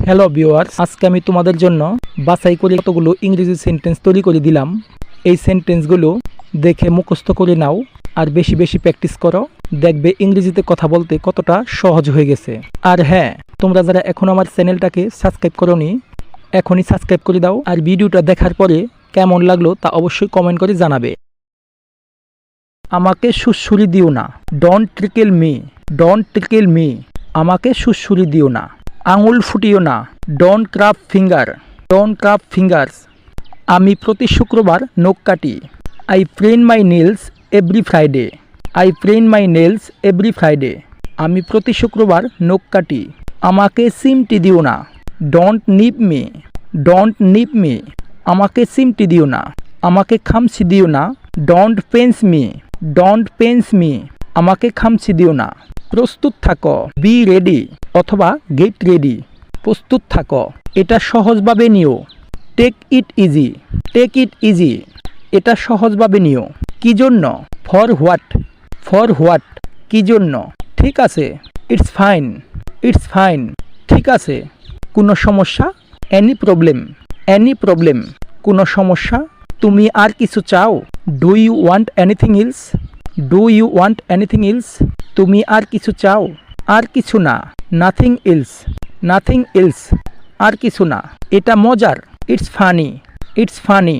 Hello viewers, আজকে আমি তোমাদের জন্য বাছাই করে কতগুলো ইংরেজি সেন্টেন্স তৈরি করে দিলাম। এই সেন্টেন্সগুলো দেখে মুখস্থ করে নাও আর বেশি বেশি প্র্যাকটিস করো। দেখবে ইংরেজিতে কথা বলতে কতটা সহজ হয়ে গেছে। আর হ্যাঁ, তোমরা যারা এখন আমার চ্যানেলটাকে সাবস্ক্রাইব করোনি, এখনই সাবস্ক্রাইব করে দাও। আর ভিডিওটা দেখার পরে কেমন লাগলো তা অবশ্যই কমেন্ট করে জানাবে। আমাকে সুড়সুড়ি দিও না, don't tickle me, don't tickle me. আমাকে সুড়সুড়ি দিও না। আঙুল ফুটিও না, don't crack finger, don't crack fingers. আমি প্রতি শুক্রবার নখ কাটি। I plane my nails every Friday, I plane my nails every Friday. আমি প্রতি শুক্রবার নখ কাটি। আমাকে সিমটি দিও না, don't nip me, don't nip me. আমাকে সিমটি দিও না। আমাকে খামচি দিও না, don't pinch me, don't pinch me. আমাকে খামচি দিও না। প্রস্তুত থাকো, বি রেডি অথবা গেট রেডি। প্রস্তুত থাকো, এটা সহজভাবে নিও। Take it easy, take it easy. এটা সহজভাবে নিও। কি জন্য? For what, for what. কি জন্য? ঠিক আছে, ইটস ফাইন, ইটস ফাইন। ঠিক আছে। কোনো সমস্যা? Any problem, any problem. কোনো সমস্যা? তুমি আর কিছু চাও? Do you want anything else, do you want anything else. তুমি আর কিছু চাও? আর কিছু না, নাথিং এলস, নাথিং এলস। আর কিছু না। এটা মজার, ইটস ফানি, ইটস ফানি।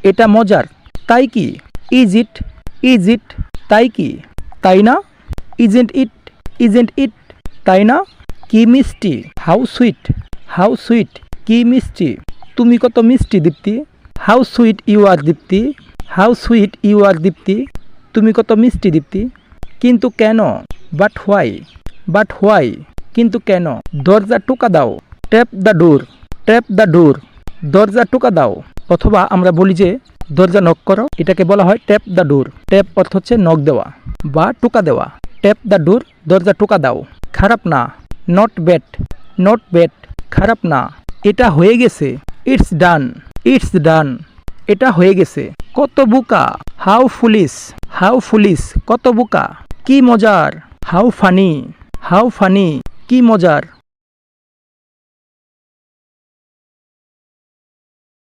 এটা মজার। তাই কি? Is it, is it. তাই কি? তাই না? Isn't it, isn't it. তাই না? কি মিষ্টি, হাউ সুইট, হাউ সুইট। কি মিষ্টি। তুমি কত মিষ্টি Dipti. How sweet you are Dipti, how sweet you are Dipti. তুমি কত মিষ্টি দীপ্তি। কিন্তু কেন? But why, but why. কিন্তু কেন? দরজা টোকা দাও, tap the door, tap the door. দরজা টোকা দাও। অথবা আমরা বলি যে দরজা নক করো, এটাকে বলা হয় ট্যাপ দ্য ডোর। ট্যাপ অর্থ হচ্ছে নক দেওয়া বা টোকা দেওয়া। ট্যাপ দ্য ডোর, দরজা টোকা দাও। খারাপ না, নট ব্যাড, নট ব্যাড। খারাপ না। এটা হয়ে গেছে, ইটস ডান, ইটস ডান। এটা হয়ে গেছে। কত বোকা, হাউ ফুলিশ, হাউ ফুলিশ। কত বোকা। কি মজার, হাউ ফানি, হাউ ফানি। কি মজার।